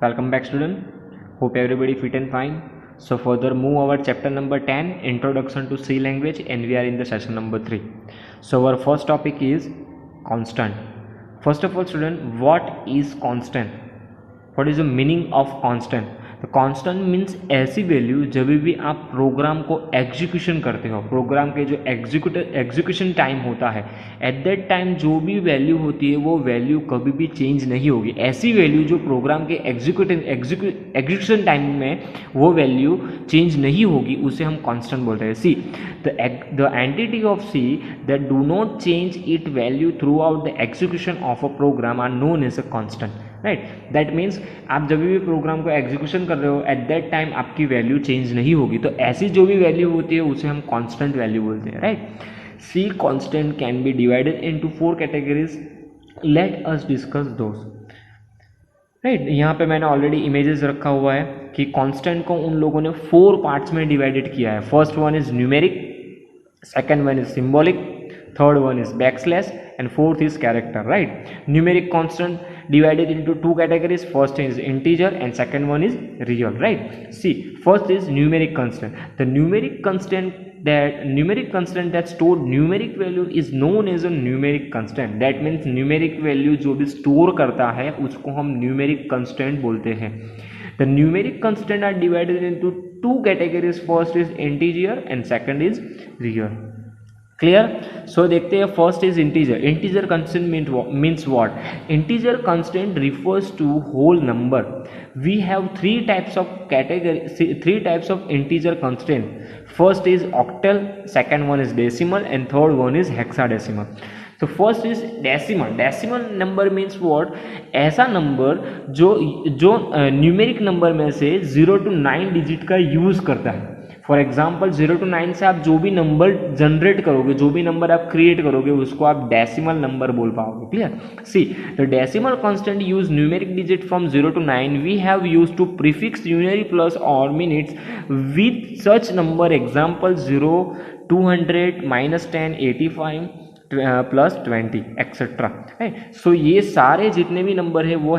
Welcome back, student. Hope everybody fit and fine. So further move our chapter number 10, Introduction to C language, and we are in the session number 3. So our first topic is constant. First of all, student, what is constant? What is the meaning of constant? तो constant means ऐसी value जब भी आप programme को execution करते हो, program के जो एग्जीक्यूशन टाइम होता है, एट दैट टाइम जो भी वैल्यू होती है वो वैल्यू कभी भी चेंज नहीं होगी. ऐसी वैल्यू जो प्रोग्राम के एग्जीक्यूशन टाइम में वो वैल्यू चेंज नहीं होगी उसे हम कांस्टेंट बोलते हैं. सी the entity of C that do not change its value throughout the execution of a program are known as a constant. Right, that means आप जब भी प्रोग्राम को एग्जीक्यूशन कर रहे हो एट दैट टाइम आपकी वैल्यू चेंज नहीं होगी, तो ऐसी जो भी वैल्यू होती है उसे हम कांस्टेंट वैल्यू बोलते हैं. Right, C constant can be divided into 4 categories. Let us discuss those. Right, यहाँ पे मैंने ऑलरेडी इमेजेस रखा हुआ है कि कांस्टेंट को उन लोगों ने 4 पार्ट्स में डिवाइडेड किया है. First one is numeric, second one is symbolic, third one is backslash, and fourth is character. Right, numeric constant divided into 2 categories. First is integer and second one is real. Right, see, first is numeric constant. The numeric constant that stored numeric value is known as a numeric constant. That means numeric value जो भी store करता है उसको हम numeric constant बोलते हैं. The numeric constant are divided into 2 categories. First is integer and second is real. Clear. So देखते हैं. First is integer. Integer constant means what? Integer constant refers to whole number. We have 3 types of integer constant. First is octal, second one is decimal and third one is hexadecimal. तो first is decimal. Decimal number means what? ऐसा नंबर जो numeric number में से 0 to 9 digit का use करता है. For example 0 to 9 से आप जो भी नंबर जनरेट करोगे, जो भी नंबर आप क्रिएट करोगे उसको आप डेसिमल नंबर बोल पाओगे. Clear. See, the decimal constant use numeric digit from 0 to 9. We have use to prefix unary plus और minus with such number. Example 0, 200, -10, 85 plus 20 etcetera. So ये सारे जितने भी नंबर है वो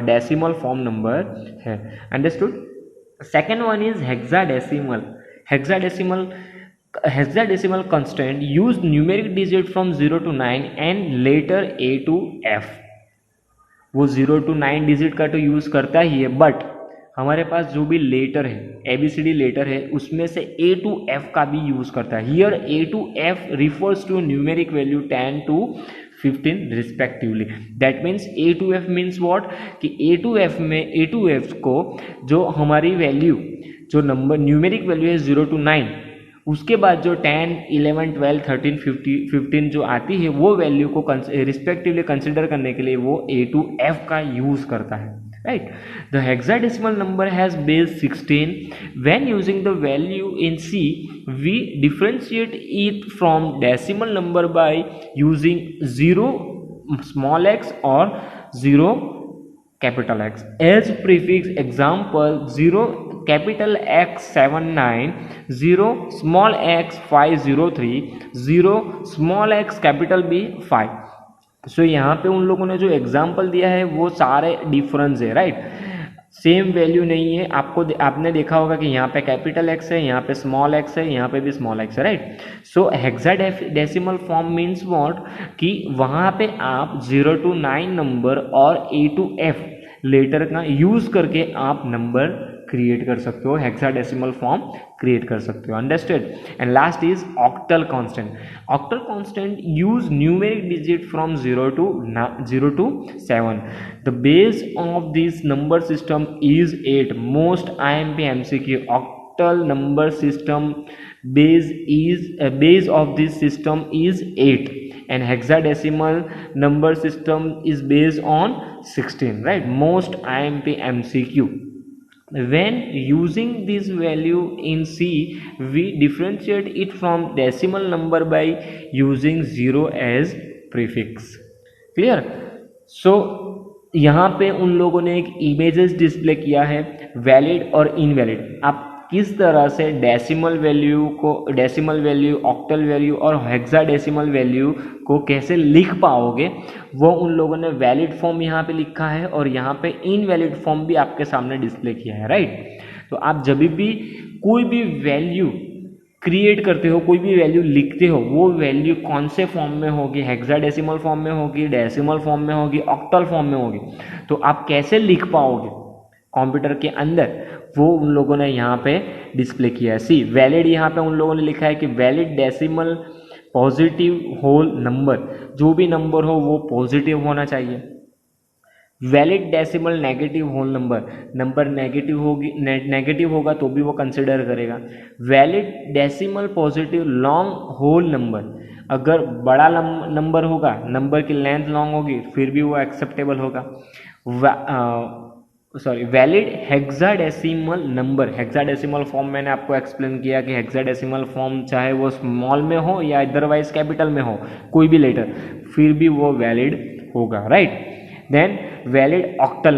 डेसिमल फॉर्म नंबर है. Understood. Second one is hexadecimal. Hexadecimal constant use numeric digit from 0 to 9 and later A to F. वो 0 to 9 डिजिट का तो यूज करता ही है, बट हमारे पास जो भी लेटर है, ABCD लेटर है, उसमें से A to F का भी यूज करता है. Here A to F refers to numeric value 10 to 15 respectively. That means A to F means what? कि A to F को जो हमारी वैल्यू, जो नंबर न्यूमेरिक वैल्यू है 0 to 9, उसके बाद जो 10, 11, 12, 13, 15 जो आती है वो वैल्यू को रिस्पेक्टिवली कंसिडर करने के लिए वो A to F का यूज करता है. Right, the hexadecimal number has base 16. When using the value in C, we differentiate it from decimal number by using 0 small x or 0 capital X as prefix. Example 0 capital X 79, 0 small x 503, 0 small x capital B 5. सो यहाँ पे उन लोगों ने जो example दिया है वो सारे डिफरेंस है. राइट, सेम वैल्यू नहीं है. आपने देखा होगा कि यहाँ पे कैपिटल एक्स है, यहाँ पे स्मॉल एक्स है, यहाँ पे भी स्मॉल एक्स है. Right, so hexadecimal form means what? कि वहाँ पे आप 0 to 9 नंबर और A to F लेटर का यूज करके आप नंबर क्रिएट कर सकते हो, हेक्साडेसिमल फॉर्म क्रिएट कर सकते हो. Understood. And last is octal constant. Octal constant use numeric digit from 0 to 7. The base of this number system is 8. Most IMP MCQ. Octal number system base of this system is 8 and hexadecimal number system is based on 16. Right, most IMP MCQ. When using this value in C, we differentiate it from decimal number by using 0 as prefix. Clear? So यहाँ पे उन लोगों ने एक images display किया है, valid और invalid. आप किस तरह से डेसिमल वैल्यू, ऑक्टल वैल्यू और हेक्साडेसिमल वैल्यू को कैसे लिख पाओगे, वो उन लोगों ने वैलिड फॉर्म यहाँ पे लिखा है और यहाँ पे इनवैलिड फॉर्म भी आपके सामने डिस्प्ले किया है, राइट। तो आप जब भी कोई भी वैल्यू क्रिएट करते हो, कोई भी वैल्यू लिखते हो, वो वैल्यू कौन से फॉर्म में होगी, हेक्साडेसिमल फॉर्म में होगी, डेसिमल फॉर्म में होगी, ऑक्टल फॉर्म में होगी, तो आप कैसे लिख पाओगे कंप्यूटर के अंदर, वो उन लोगों ने यहाँ पे डिस्प्ले किया है। सी वैलिड, यहाँ पे उन लोगों ने लिखा है कि valid decimal positive whole number, जो भी नंबर हो वो पॉजिटिव होना चाहिए। Valid decimal negative whole number negative होगा तो भी वो कंसिडर करेगा। Valid decimal positive long whole number, अगर बड़ा नंबर होगा, नंबर की लेंथ लॉन्ग होगी, फिर भी वो एक्सेप्टेबल होगा। Valid hexadecimal number, hexadecimal form मैंने आपको एक्सप्लेन किया कि हेक्साडेसिमल फॉर्म चाहे वो स्मॉल में हो या अदरवाइज कैपिटल में हो, कोई भी लेटर, फिर भी वो वैलिड होगा, right. Then valid octal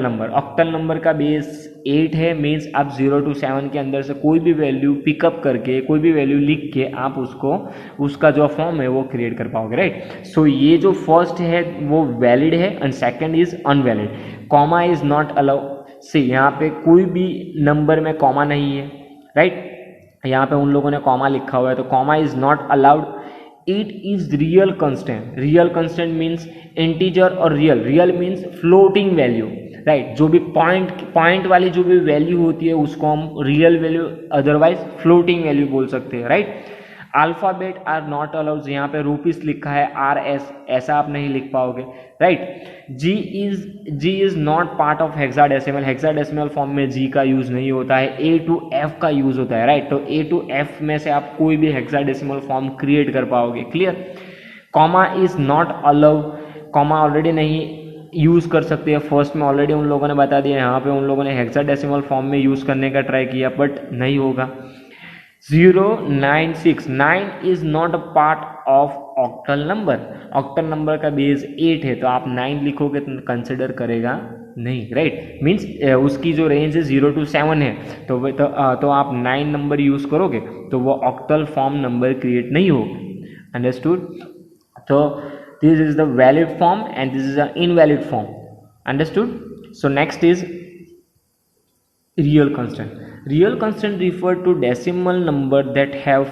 number का बेस 8 है, मीन्स आप 0 to 7 के अंदर से कोई भी वैल्यू पिकअप करके, कोई भी वैल्यू लिख के आप उसका जो फॉर्म है वो क्रिएट कर पाओगे, राइट। सो ये जो फर्स्ट है वो वैलिड है and second is invalid. Comma is not allowed, से यहाँ पे कोई भी नंबर में कॉमा नहीं है, राइट। यहाँ पे उन लोगों ने कॉमा लिखा हुआ है, तो comma is not allowed. It is real constant means integer और real means floating value, right. जो भी पॉइंट वाली जो भी वैल्यू होती है उसको हम real value otherwise floating value बोल सकते हैं, right. Alphabet are not allowed, यहाँ पे रुपीस लिखा है, RS, ऐसा आप नहीं लिख पाओगे, right. G is not part of hexadecimal form में जी का यूज नहीं होता है, A to F का यूज होता है, राइट। तो A to F में से आप कोई भी हेक्साडेसिमल फॉर्म क्रिएट कर पाओगे, clear. Comma is not allowed, comma already नहीं यूज कर सकते हैं, फर्स्ट में ऑलरेडी उन लोगों ने बता दिया, यहाँ पे उन लोगों ने हेक्साडेसिमल फॉर्म में यूज करने का ट्राई किया बट नहीं होगा। 9 is not a part of octal number का बेस 8 है, तो आप 9 लिखोगे तो कंसिडर करेगा नहीं, राइट। मीन्स उसकी जो रेंज है 0 to 7 है, तो आप 9 नंबर यूज करोगे तो वो ऑक्टल फॉर्म नंबर क्रिएट नहीं होगा, अंडरस्टूड। तो this is the valid form and this is the invalid form, understood. So next is real constant refer to decimal number that have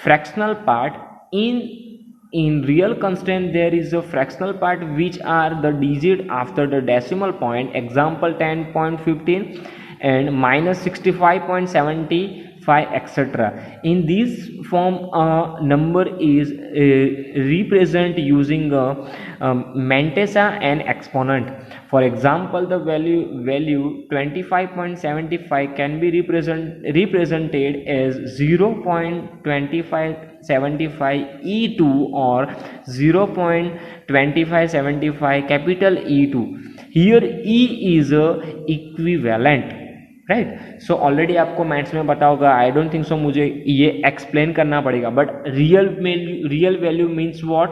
fractional part. In real constant there is a fractional part which are the digit after the decimal point, example 10.15 and minus 65.75 etc. In this form a number is represent using a mantissa and exponent. For example, the value 25.75 can be represented as 0.2575 E2 or 0.2575 capital E2. Here E is a equivalent, right. So already आपको maths में पता होगा, I don't think so मुझे ये explain करना पड़ेगा, but real value means what,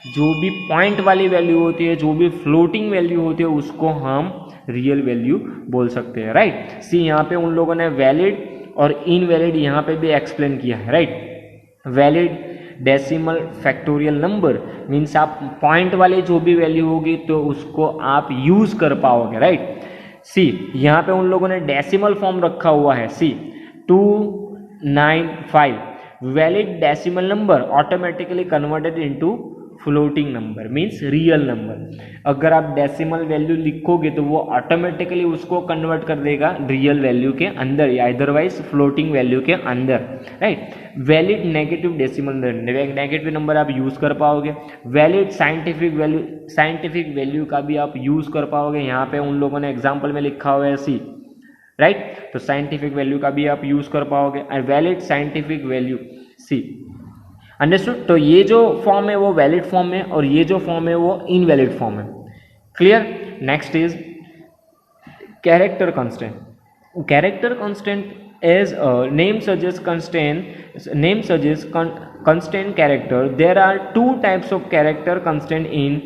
जो भी पॉइंट वाली वैल्यू होती है, जो भी फ्लोटिंग वैल्यू होती है उसको हम रियल वैल्यू बोल सकते हैं, राइट। सी यहाँ पे उन लोगों ने वैलिड और इनवैलिड यहाँ पे भी एक्सप्लेन किया है, right. Valid decimal factorial number means आप पॉइंट वाली जो भी वैल्यू होगी तो उसको आप यूज कर पाओगे, राइट। सी यहाँ पे उन लोगों ने डेसिमल फॉर्म रखा हुआ है, सी 295 valid decimal number automatically converted into floating number means real number. अगर आप डेसिमल वैल्यू लिखोगे तो वो ऑटोमेटिकली उसको कन्वर्ट कर देगा रियल वैल्यू के अंदर या अदरवाइज फ्लोटिंग वैल्यू के अंदर, right. Valid negative decimal negative number आप यूज कर पाओगे। वैलिड साइंटिफिक वैल्यू का भी आप यूज कर पाओगे, यहाँ पे उन लोगों ने एग्जाम्पल में लिखा हुआ है सी, राइट। तो साइंटिफिक वैल्यू का भी आप यूज कर पाओगे and valid scientific value C, understood. तो ये जो फॉर्म है वो वैलिड फॉर्म है और ये जो फॉर्म है वो इनवैलिड फॉर्म है, clear. Next is character constant. Character constant as name suggests constant character. There are two types of character constant in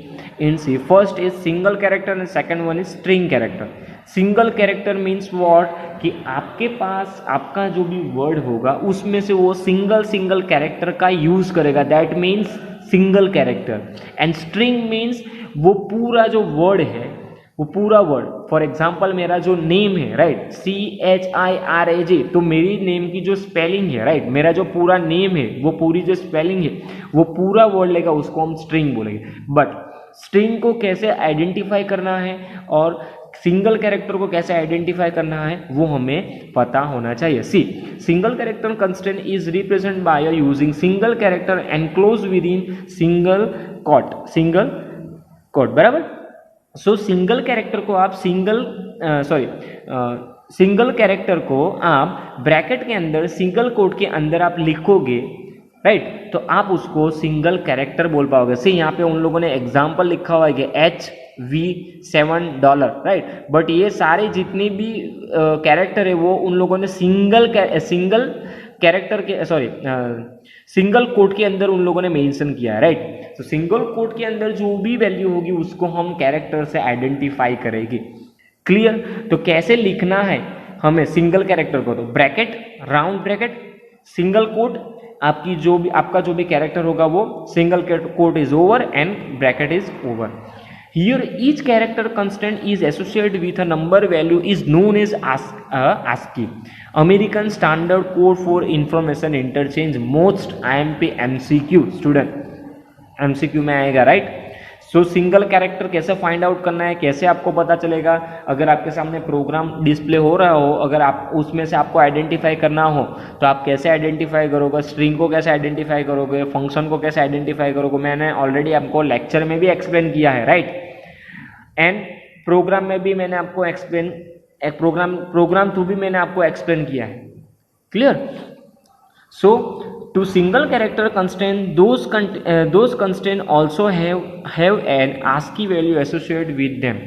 C. First is single character and second one is string character. Single character means what, कि आपके पास आपका जो भी word होगा उसमें से वो single character का यूज करेगा, that means single character. And string means वो पूरा जो वर्ड है, वो पूरा वर्ड, फॉर एग्जाम्पल मेरा जो नेम है, राइट, CHIRAJ, तो मेरी नेम की जो स्पेलिंग है, राइट, मेरा जो पूरा नेम है, वो पूरी जो स्पेलिंग है, वो पूरा वर्ड लेगा, उसको हम स्ट्रिंग बोलेंगे। बट स्ट्रिंग को कैसे आइडेंटिफाई करना है और सिंगल कैरेक्टर को कैसे आइडेंटिफाई करना है, वो हमें पता होना चाहिए। See, single character constant is represent by using single character enclose within single quote, बराबर। सो सिंगल कैरेक्टर को आप सिंगल कैरेक्टर को आप ब्रैकेट के अंदर सिंगल कोट के अंदर आप लिखोगे, राइट, तो आप उसको सिंगल कैरेक्टर बोल पाओगे। से यहाँ पे उन लोगों ने एग्जाम्पल लिखा हुआ है कि $7, राइट, बट ये सारे जितनी भी कैरेक्टर है वो उन लोगों ने सिंगल कैरेक्टर के सिंगल कोट के अंदर उन लोगों ने मेंशन किया है, राइट। तो सिंगल कोट के अंदर जो भी वैल्यू होगी उसको हम कैरेक्टर से आइडेंटिफाई करेंगे। क्लियर? तो कैसे लिखना है हमें सिंगल कैरेक्टर को, तो bracket, round bracket, single quote, आपका जो भी कैरेक्टर होगा वो single quote is over and bracket is over. Here each character constant is associated with a number value is known as ASCII, American Standard Code for Information Interchange, most IMP MCQ student MCQ में आएगा, right. सो single character कैसे find out करना है, कैसे आपको पता चलेगा, अगर आपके सामने प्रोग्राम डिस्प्ले हो रहा हो, अगर आप उसमें से आपको आइडेंटिफाई करना हो तो आप कैसे आइडेंटिफाई करोगे, स्ट्रिंग को कैसे आइडेंटिफाई करोगे, फंक्शन को कैसे आइडेंटिफाई करोगे, मैंने ऑलरेडी आपको लेक्चर में भी एक्सप्लेन किया है, राइट, एंड प्रोग्राम में भी मैंने आपको एक्सप्लेन, प्रोग्राम थ्रू भी मैंने आपको एक्सप्लेन किया है। Clear? So to single character constraint, those constraint also have an ASCII value associated with them.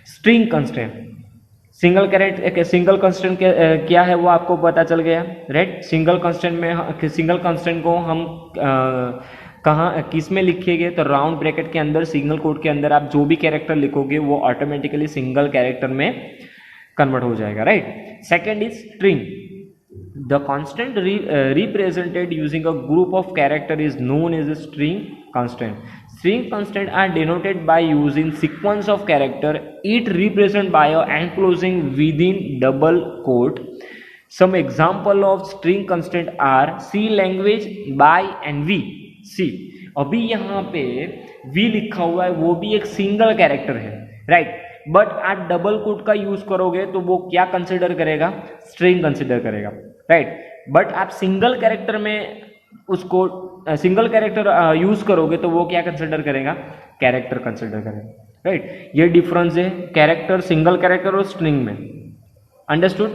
String constraint, single constant क्या है वो आपको पता चल गया, राइट। सिंगल कंस्टेंट को हम कहाँ किस में लिखेंगे, तो राउंड ब्रैकेट के अंदर सिंगल कोट के अंदर आप जो भी कैरेक्टर लिखोगे वो ऑटोमेटिकली सिंगल कैरेक्टर में कन्वर्ट हो जाएगा, right. Second is string, the constant represented using a group of character is known as a string constant. String constant are denoted by using sequence of character, it represent by enclosing within double quote. Some example of string constant are C language, by and V. C, अभी यहाँ पे V लिखा हुआ है, वो भी एक single character है, राइट, बट आप डबल कोट का यूज करोगे तो वो क्या कंसिडर करेगा, स्ट्रिंग कंसिडर करेगा, राइट। बट आप सिंगल कैरेक्टर में उसको सिंगल कैरेक्टर यूज करोगे तो वो क्या कंसिडर करेगा, कैरेक्टर कंसिडर करेगा, राइट। ये डिफरेंस है कैरेक्टर, सिंगल कैरेक्टर और स्ट्रिंग में। अंडरस्टूड?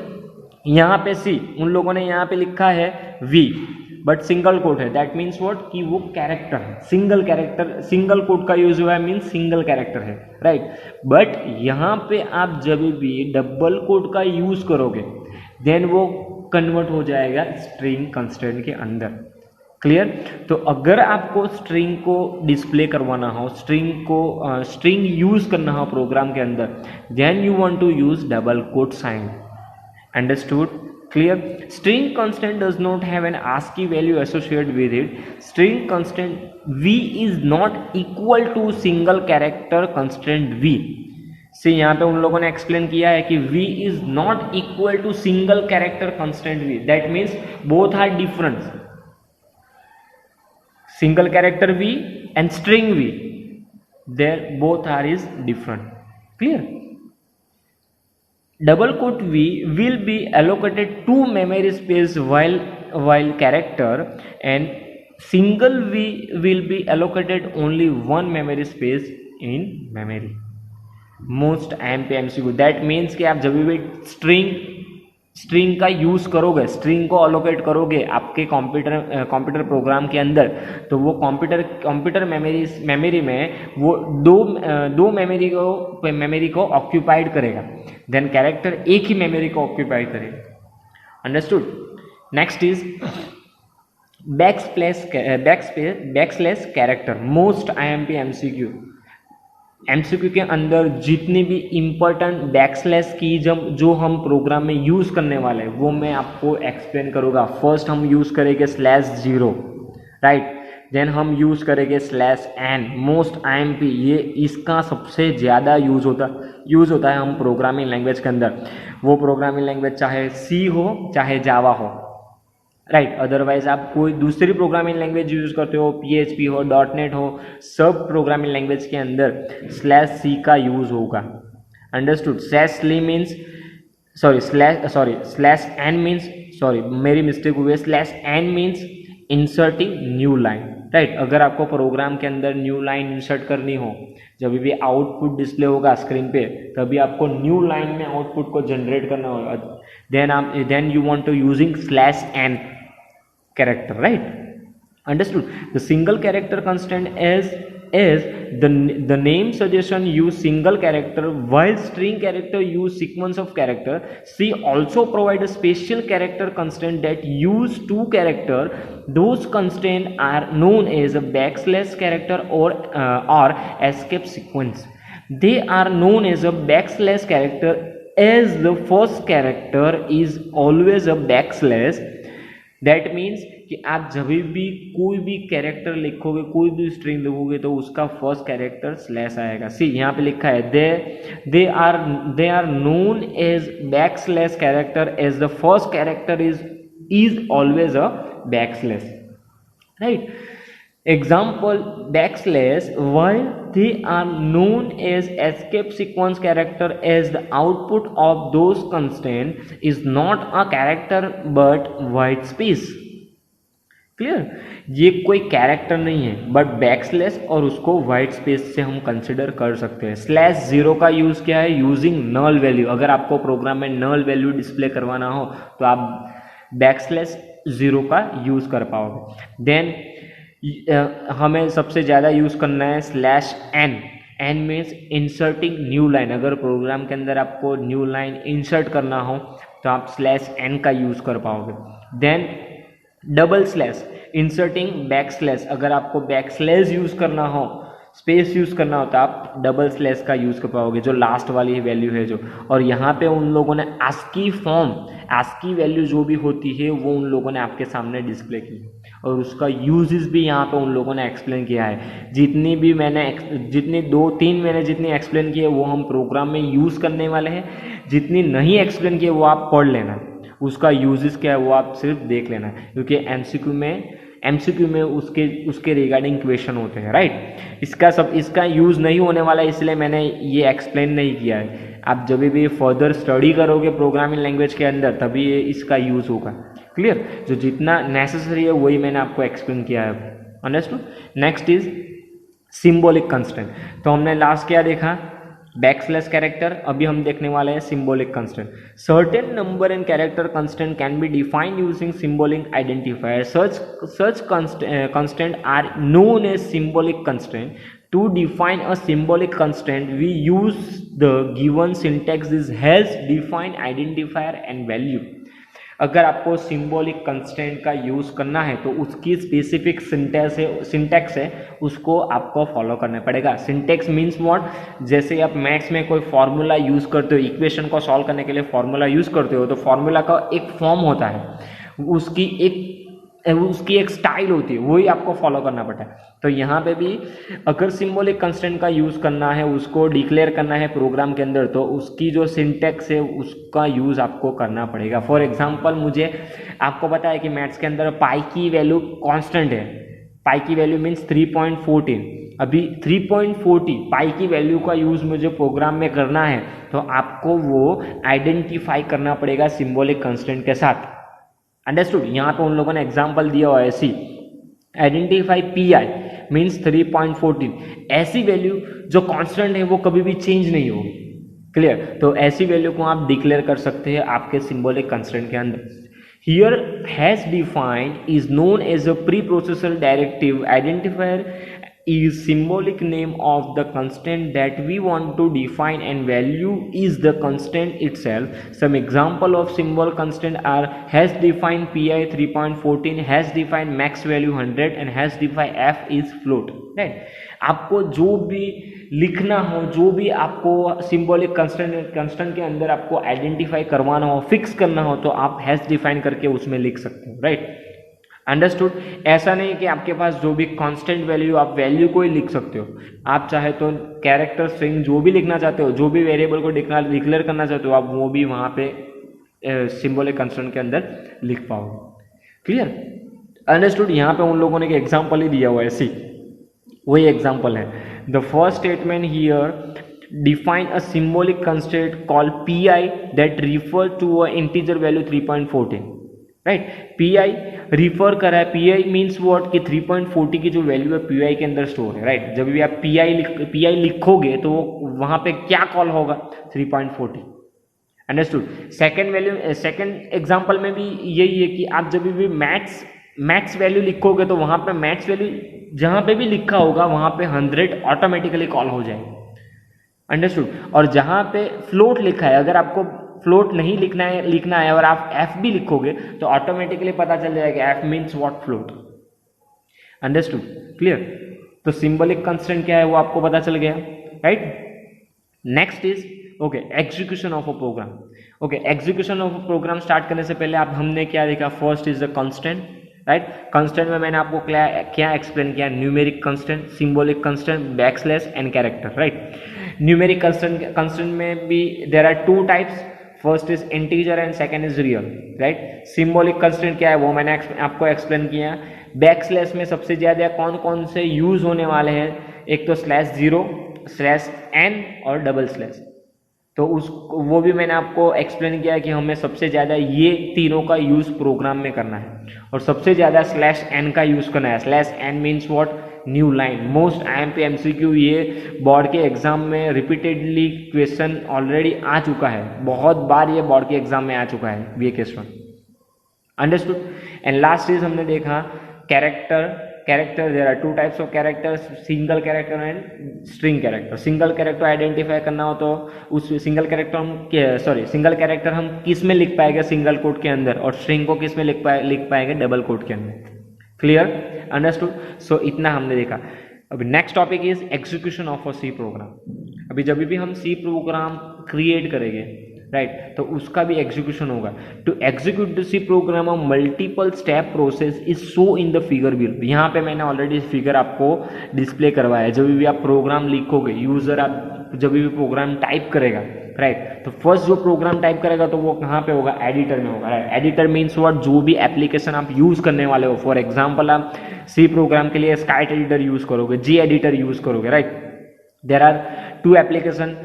यहाँ पे सी, उन लोगों ने यहाँ पे लिखा है वी, बट सिंगल कोट है, दैट मीन्स व्हाट, कि वो कैरेक्टर है, सिंगल कैरेक्टर, सिंगल कोट का यूज हुआ है मीन्स सिंगल कैरेक्टर है, राइट। बट यहाँ पे आप जब भी डबल कोट का यूज करोगे देन वो कन्वर्ट हो जाएगा स्ट्रिंग कंस्ट्रेंट के अंदर। क्लियर? तो अगर आपको स्ट्रिंग को डिस्प्ले करवाना हो, स्ट्रिंग यूज करना हो प्रोग्राम के अंदर, then you want to use double quote sign. Understood? Clear? String constant does not have an ASCII value associated with it. String constant V is not equal to single character constant V. से यहाँ पे उन लोगों ने explain किया है कि V is not equal to single character constant V. That means both are different. Single character V and string V, there both are is different. Clear? Double quote V will be allocated 2 memory space while character, and single V will be allocated only 1 memory space in memory. Most IMP MCQ, that means कि आप जब भी string का use करोगे, string को allocate करोगे आपके computer program के अंदर, तो वो कंप्यूटर मेमोरी में वो दो मेमोरी को ऑक्यूपाइड करेगा, देन कैरेक्टर एक ही मेमोरी को ऑक्यूपाइड करेगा। Understood? Next is backslash character, most IMP MCQ। MCQ के अंदर जितनी भी इम्पोर्टेंट बैकस्लैश की जो हम प्रोग्राम में यूज़ करने वाले हैं वो मैं आपको एक्सप्लेन करूँगा। फर्स्ट हम यूज़ करेंगे /0, राइट। देन हम यूज़ करेंगे /n, मोस्ट IMP, ये इसका सबसे ज़्यादा यूज़ होता है हम प्रोग्रामिंग लैंग्वेज के अंदर। वो प्रोग्रामिंग लैंग्वेज चाहे सी हो चाहे जावा हो, राइट। अदरवाइज आप कोई दूसरी प्रोग्रामिंग लैंग्वेज यूज करते हो, PHP हो, .NET हो, सब प्रोग्रामिंग लैंग्वेज के अंदर /c का यूज होगा। अंडरस्टूड। /n मीन्स मेरी मिस्टेक हुई है, /n means inserting new line, right. अगर आपको प्रोग्राम के अंदर न्यू लाइन इंसर्ट करनी हो, जब भी आउटपुट डिस्प्ले होगा स्क्रीन पे, तभी आपको न्यू लाइन में आउटपुट को जनरेट करना होगा, then you want to using /n character, right? Understood. The single character constant is the name suggestion use single character, while string character use sequence of character. C also provide a special character constant that use two character. Those constant are known as a backslash character or escape sequence. They are known as a backslash character as the first character is always a backslash. That means कि आप जब भी कोई भी character लिखोगे, कोई भी string लिखोगे तो उसका फर्स्ट कैरेक्टर स्लैश आएगा। सी यहाँ पे लिखा है they are known as backslash character as the first character is always a backslash, right. Example backslash, while they are known as escape sequence character as the output of those constant is not a character but white space. Clear? ये कोई character नहीं है but backslash और उसको white space से हम consider कर सकते हैं। /0 का यूज क्या है? Using null value. अगर आपको प्रोग्राम में नल वैल्यू डिस्प्ले करवाना हो तो आप /0 का यूज कर पाओगे। देन हमें सबसे ज़्यादा यूज़ करना है /n। n means inserting new line. अगर प्रोग्राम के अंदर आपको न्यू लाइन इंसर्ट करना हो तो आप /n का यूज़ कर पाओगे। Then /, inserting backslash. अगर आपको बैकस्लैश यूज़ करना हो, स्पेस यूज़ करना हो तो आप // का यूज़ कर पाओगे, जो लास्ट वाली वैल्यू है जो। और यहाँ पे उन लोगों ने ASCII वैल्यू जो भी होती है वो उन लोगों ने आपके सामने डिस्प्ले की और उसका यूजेस भी यहाँ पे उन लोगों ने एक्सप्लेन किया है। जितनी एक्सप्लेन की है वो हम प्रोग्राम में यूज़ करने वाले हैं, जितनी नहीं एक्सप्लेन की है वो आप पढ़ लेना, उसका यूजेस क्या है वो आप सिर्फ देख लेना, क्योंकि एमसीक्यू में उसके रिगार्डिंग क्वेश्चन होते हैं, राइट। इसका यूज़ नहीं होने वाला है इसलिए मैंने ये एक्सप्लेन नहीं किया है। आप जब भी फर्दर स्टडी करोगे प्रोग्रामिंग लैंग्वेज के अंदर तभी इसका यूज़ होगा। क्लियर? जो जितना नेसेसरी है वही मैंने आपको एक्सप्लेन किया है। Understood? Next is symbolic constant. तो हमने लास्ट क्या देखा? Backslash character. अभी हम देखने वाले हैं symbolic constant. Certain number and character constant can be defined using symbolic identifier. Such constant are known as symbolic constant. To define a symbolic constant, we use the given syntax is has define identifier and value. अगर आपको symbolic constant का use करना है तो उसकी specific syntax है उसको आपको फॉलो करना पड़ेगा। Syntax means what? जैसे आप मैथ्स में कोई फार्मूला यूज़ करते हो, इक्वेशन को सॉल्व करने के लिए फार्मूला यूज़ करते हो, तो फार्मूला का एक फॉर्म होता है, उसकी एक स्टाइल होती है, वही आपको फॉलो करना पड़ता है। तो यहाँ पे भी अगर सिंबॉलिक कंस्टेंट का यूज़ करना है, उसको डिक्लेयर करना है प्रोग्राम के अंदर, तो उसकी जो सिंटैक्स है उसका यूज़ आपको करना पड़ेगा। फॉर एग्जांपल मुझे आपको पता है कि मैथ्स के अंदर पाई की वैल्यू कांस्टेंट है। पाई की वैल्यू मीन्स 3.14। अभी 3.40 पाई की वैल्यू का यूज़ मुझे प्रोग्राम में करना है तो आपको वो आइडेंटिफाई करना पड़ेगा सिंबॉलिक कंस्टेंट के साथ। अंडरस्टूड? यहाँ पे उन लोगों ने एग्जाम्पल दिया हुआ है ऐसी, आइडेंटिफाई PI मीन्स 3.14। ऐसी वैल्यू जो कांस्टेंट है वो कभी भी चेंज नहीं होगी। क्लियर? तो ऐसी वैल्यू को आप डिक्लेयर कर सकते हैं आपके सिंबॉलिक कंस्टेंट के अंदर। Here has defined is known as a pre processor directive identifier is symbolic name of the constant that we want to define, and value is the constant itself. Some example of symbol constant are has defined pi 3.14, has defined max value 100 and has defined f is float, right? आपको जो भी लिखना हो, जो भी आपको symbolic constant के अंदर आपको आइडेंटिफाई करवाना हो, फिक्स करना हो, तो आप हैज डिफाइन करके उसमें लिख सकते हो, राइट? अंडरस्टूड? ऐसा नहीं कि आपके पास जो भी कांस्टेंट वैल्यू, आप वैल्यू को ही लिख सकते हो, आप चाहे तो कैरेक्टर स्ट्रिंग जो भी लिखना चाहते हो, जो भी वेरिएबल को डिक्लेयर करना चाहते हो, आप वो भी वहां पे सिंबॉलिक कंस्टेंट के अंदर लिख पाओगे। क्लियर? अंडरस्टूड? यहाँ पे उन लोगों ने एक एग्जाम्पल ही दिया हुआ है, सी वही एग्जाम्पल है। The first statement here define a symbolic constant called pi that refer to a integer value 3.14, right? pi refer करा है, pi मीन्स व्हाट कि 3.40 की जो वैल्यू है pi के अंदर स्टोर है, राइट? जब भी आप pi लिखोगे तो वहां पे क्या कॉल होगा? 3.40। अंडरस्टूड? सेकंड एग्जांपल में भी यही है कि आप जब भी मैक्स वैल्यू लिखोगे तो वहां पे मैक्स वैल्यू जहां पे भी लिखा होगा वहां पे 100 ऑटोमेटिकली कॉल हो जाएगी। अंडरस्टूड? और जहां पे फ्लोट लिखा है, अगर आपको फ्लोट नहीं लिखना है और आप एफ भी लिखोगे तो ऑटोमेटिकली पता चल जाएगा F means what, float. Understood? Clear? तो सिंबॉलिक कंस्टेंट क्या है वो आपको पता चल गया, right? Next is okay execution of a program. Okay, execution of a program start करने से पहले आप हमने क्या देखा? First is the constant, right? Constant में मैंने आपको क्या एक्सप्लेन किया? Numeric constant, symbolic constant, backslash and character, right? Numeric constant में भी there are two types, first is integer and second is real, right? Symbolic constant क्या है वो मैंने आपको एक्सप्लेन किया। बैकस्लैश में सबसे ज्यादा कौन कौन से यूज होने वाले हैं? एक तो /0, /n और डबल स्लैश, तो वो भी मैंने आपको एक्सप्लेन किया कि हमें सबसे ज़्यादा ये तीनों का यूज़ प्रोग्राम में करना है और सबसे ज़्यादा /n का यूज़ करना है। /n means what? New line. Most IMP MCQ ये बोर्ड के एग्जाम में रिपीटेडली क्वेश्चन ऑलरेडी आ चुका है, बहुत बार ये बोर्ड के एग्जाम में आ चुका है ये question. Understood? And last is हमने देखा character. There are two types of characters, single character and string character. Single character identify करना हो तो उस सिंगल कैरेक्टर हम किस में लिख पाएंगे? सिंगल कोट के अंदर, और स्ट्रिंग को किस में लिख पाएंगे? डबल कोट के अंदर। क्लियर? अंडरस्टूड? सो इतना हमने देखा। अभी next topic is execution of a C program. अभी जब भी हम सी प्रोग्राम क्रिएट करेंगे, राइट, तो उसका भी एग्जीक्यूशन होगा। To execute the C program multiple step process is show in the figure below. यहाँ पे मैंने ऑलरेडी फिगर आपको डिस्प्ले करवाया है। जब भी आप प्रोग्राम लिखोगे, यूजर आप जब भी प्रोग्राम टाइप करेगा, राइट, तो फर्स्ट जो प्रोग्राम टाइप करेगा तो वो कहाँ पे होगा? एडिटर में होगा, राइट? Editor means what? जो भी एप्लीकेशन आप यूज करने वाले हो, फॉर एग्जाम्पल आप सी प्रोग्राम के लिए स्काइट एडिटर यूज करोगे, जी एडिटर यूज करोगे, right? There are two application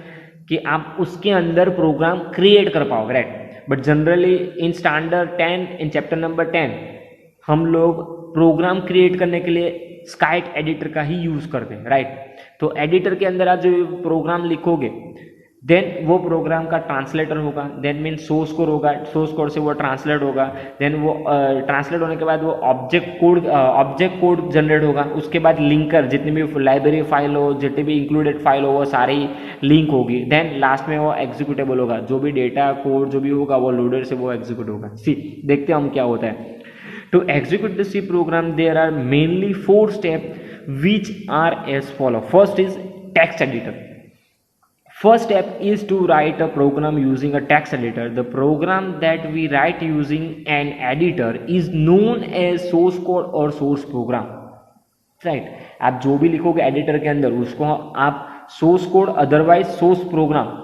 कि आप उसके अंदर प्रोग्राम क्रिएट कर पाओगे, right? But generally in standard 10, in chapter number 10 हम लोग प्रोग्राम क्रिएट करने के लिए स्काइट एडिटर का ही यूज करते हैं, राइट? तो एडिटर के अंदर आप जो प्रोग्राम लिखोगे देन वो प्रोग्राम का ट्रांसलेटर होगा, देन मीन सोर्स कोड होगा, सोर्स कोड से वो ट्रांसलेट होगा, देन वो ट्रांसलेट होने के बाद वो ऑब्जेक्ट कोड जनरेट होगा, उसके बाद लिंकर, जितनी भी लाइब्रेरी फाइल हो, जितनी भी इंक्लूडेड फाइल हो वो सारी लिंक होगी, देन लास्ट में वो एग्जीक्यूटेबल होगा, जो भी डेटा कोड जो भी होगा वो लोडर से वो एग्जीक्यूट होगा। सी देखते हैं हम क्या होता है। To execute the C program there are mainly 4 step which are as follow. First is text editor. First step is to write a program using a text editor. The program that we write using an editor is known as source code or source program. Right? आप जो भी लिखोगे editor के अंदर उसको आप source code otherwise source program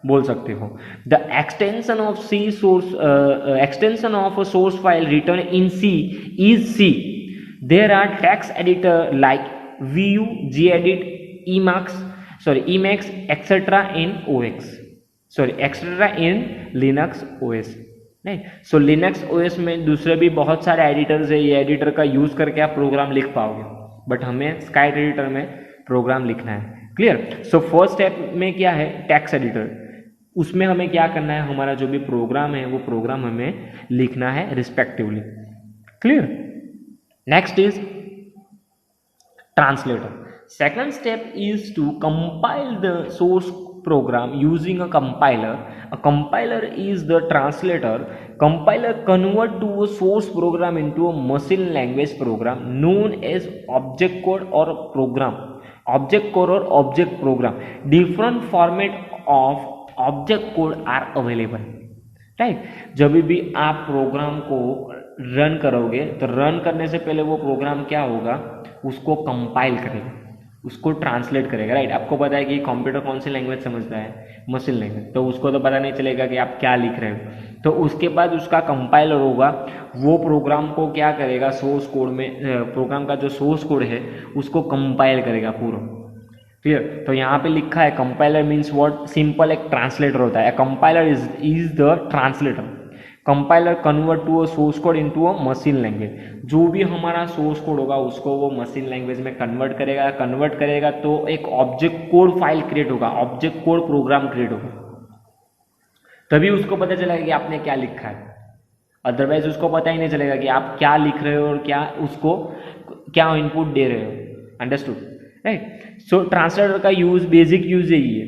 बोल सकते हो। The extension of a source file written in C is C. There are text editor like Vue, gedit, Emacs, etc. in Linux OS, right? So Linux OS में दूसरे भी बहुत सारे editors है, ये एडिटर का यूज करके आप प्रोग्राम लिख पाओगे, बट हमें स्काइट एडिटर में प्रोग्राम लिखना है। क्लियर? सो फर्स्ट स्टेप में क्या है? Text editor. उसमें हमें क्या करना है? हमारा जो भी प्रोग्राम है वो प्रोग्राम हमें लिखना है respectively. Clear? Next is translator. Second step is to compile the source program using a compiler. A compiler is the translator. Compiler convert to a source program into a machine language program known as object code or program. Object code or object program. Different format of object code are available. Right, जब भी आप programme को run करोगे तो run करने से पहले वो प्रोग्राम क्या होगा, उसको कंपाइल करेगा, उसको ट्रांसलेट करेगा. राइट, आपको पता है कि कंप्यूटर कौन सी लैंग्वेज समझता है, मशीन लैंग्वेज, तो उसको तो पता नहीं चलेगा कि आप क्या लिख रहे हो. तो उसके बाद उसका कंपाइलर होगा, वो प्रोग्राम को क्या करेगा, सोर्स कोड में प्रोग्राम का जो सोर्स कोड है उसको कंपाइल करेगा पूरा. क्लियर. तो यहाँ पे लिखा है कंपाइलर मीन्स व्हाट, सिंपल एक ट्रांसलेटर होता है. Compiler is the translator. Compiler convert to a source code into a machine language. जो भी हमारा सोर्स कोड होगा उसको वो मशीन लैंग्वेज में कन्वर्ट करेगा तो एक ऑब्जेक्ट कोड फाइल क्रिएट होगा, ऑब्जेक्ट कोड प्रोग्राम क्रिएट होगा. तभी उसको पता चलेगा कि आपने क्या लिखा है. अदरवाइज उसको पता ही नहीं चलेगा कि आप क्या लिख रहे हो और क्या उसको क्या इनपुट दे रहे हो. अंडरस्टूड. राइट. सो ट्रांसलेटर का यूज, बेसिक यूज यही है.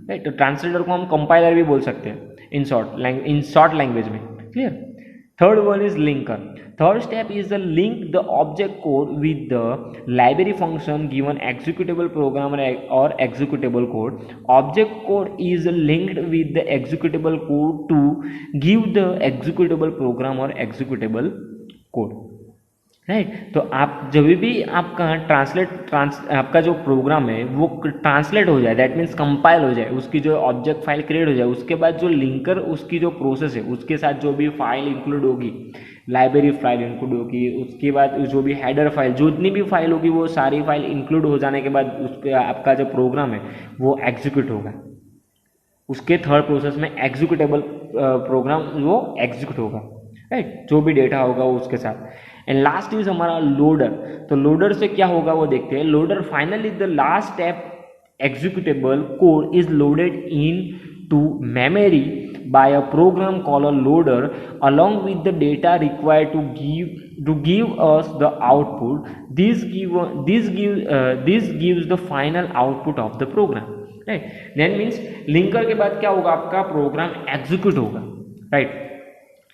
राइट. तो ट्रांसलेटर को हम कंपाइलर भी बोल सकते हैं इन शॉर्ट लैंग्वेज में. Clear. Third one is linker. Third step is the link the object code with the library function given executable program और executable code. Object code is linked with the executable code to give the executable program और executable code. Right. तो आप जब भी आपका आपका जो programme है वो ट्रांसलेट हो जाए, दैट मीन्स कंपाइल हो जाए, उसकी जो ऑब्जेक्ट फाइल क्रिएट हो जाए, उसके बाद जो लिंकर उसकी जो प्रोसेस है उसके साथ जो भी फाइल इंक्लूड होगी, लाइब्रेरी फाइल इंक्लूड होगी, उसके बाद जो भी हेडर फाइल, जितनी भी फाइल होगी वो सारी फाइल इंक्लूड हो जाने के बाद उसके आपका जो प्रोग्राम है वो एग्जीक्यूट होगा. उसके थर्ड प्रोसेस में एग्जीक्यूटेबल प्रोग्राम वो एग्जीक्यूट होगा. राइट. जो भी डेटा होगा उसके साथ. एंड लास्ट इज हमारा लोडर. तो लोडर से क्या होगा वो देखते हैं. Loader finally the last step, executable code is loaded into memory by a program called a loader along with the data required to give us the output. This gives the final output of the program. Right. Then means linker के बाद क्या होगा, आपका program execute होगा. Right.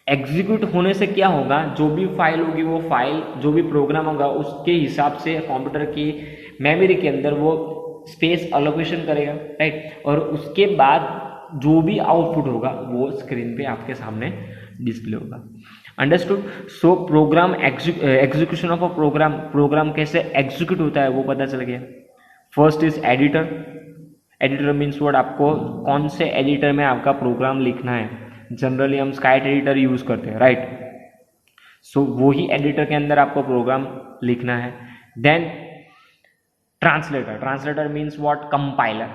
Execute होने से क्या होगा, जो भी फाइल होगी वो फाइल, जो भी प्रोग्राम होगा उसके हिसाब से कंप्यूटर की मेमोरी के अंदर वो स्पेस अलोकेशन करेगा. राइट. और उसके बाद जो भी आउटपुट होगा वो स्क्रीन पे आपके सामने डिस्प्ले होगा. Understood. So program execution of a program कैसे एग्जीक्यूट होता है वो पता चल गया. First is editor. Editor means what, आपको कौन से एडिटर में आपका प्रोग्राम लिखना है. जनरली हम स्काइट एडिटर यूज करते हैं. राइट. सो वही एडिटर के अंदर आपको प्रोग्राम लिखना है. Then translator. Translator means what, compiler.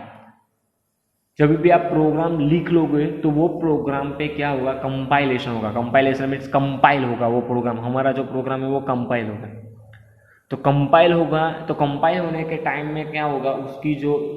जब भी आप प्रोग्राम लिख लोगे तो वो प्रोग्राम पे क्या होगा, कंपाइलेशन होगा. कंपाइलेशन मीन्स कंपाइल होगा वो प्रोग्राम, हमारा जो प्रोग्राम है वो कंपाइल होगा. तो कंपाइल होगा, तो कंपाइल होने के टाइम में क्या होगा, उसकी जो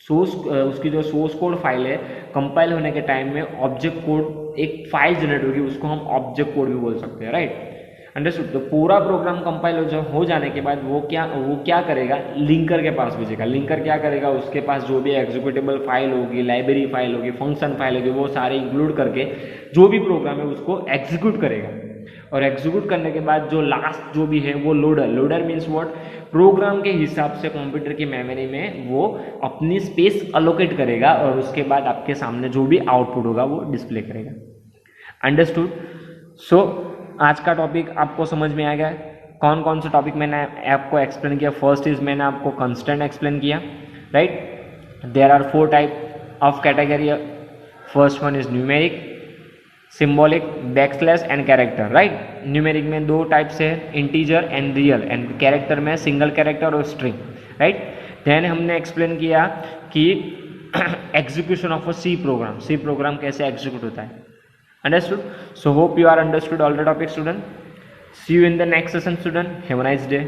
सोर्स कोड फाइल है, कंपाइल होने के टाइम में ऑब्जेक्ट कोड एक फाइल जनरेट होगी, उसको हम ऑब्जेक्ट कोड भी बोल सकते हैं. राइट. अंडरस्टूड. तो पूरा प्रोग्राम कंपाइल हो जाने के बाद वो क्या करेगा, लिंकर के पास भेजेगा. लिंकर क्या करेगा, उसके पास जो भी एग्जीक्यूटेबल फाइल होगी, लाइब्रेरी फाइल होगी, फंक्शन फाइल होगी, वो सारे इंक्लूड करके जो भी प्रोग्राम है उसको एग्जीक्यूट करेगा. और एग्जीक्यूट करने के बाद जो लास्ट जो भी है वो loader. Loader means what, program के हिसाब से कंप्यूटर की मेमोरी में वो अपनी स्पेस अलोकेट करेगा और उसके बाद आपके सामने जो भी आउटपुट होगा वो डिस्प्ले करेगा. अंडरस्टूड. सो आज का टॉपिक आपको समझ में आ गया. कौन कौन से टॉपिक मैंने आपको एक्सप्लेन किया. फर्स्ट इज मैंने आपको कंस्टेंट एक्सप्लेन किया. Right. There are 4 type of category. First one is numeric, symbolic, backslash and character. Right. Numeric में 2 टाइप्स है, integer and real. And character में सिंगल कैरेक्टर और स्ट्रिंग. राइट. देन हमने explain किया कि execution of a C program कैसे execute होता है. Understood? So hope you are understood all the topics, student. See you in the next session, student. Have a nice day.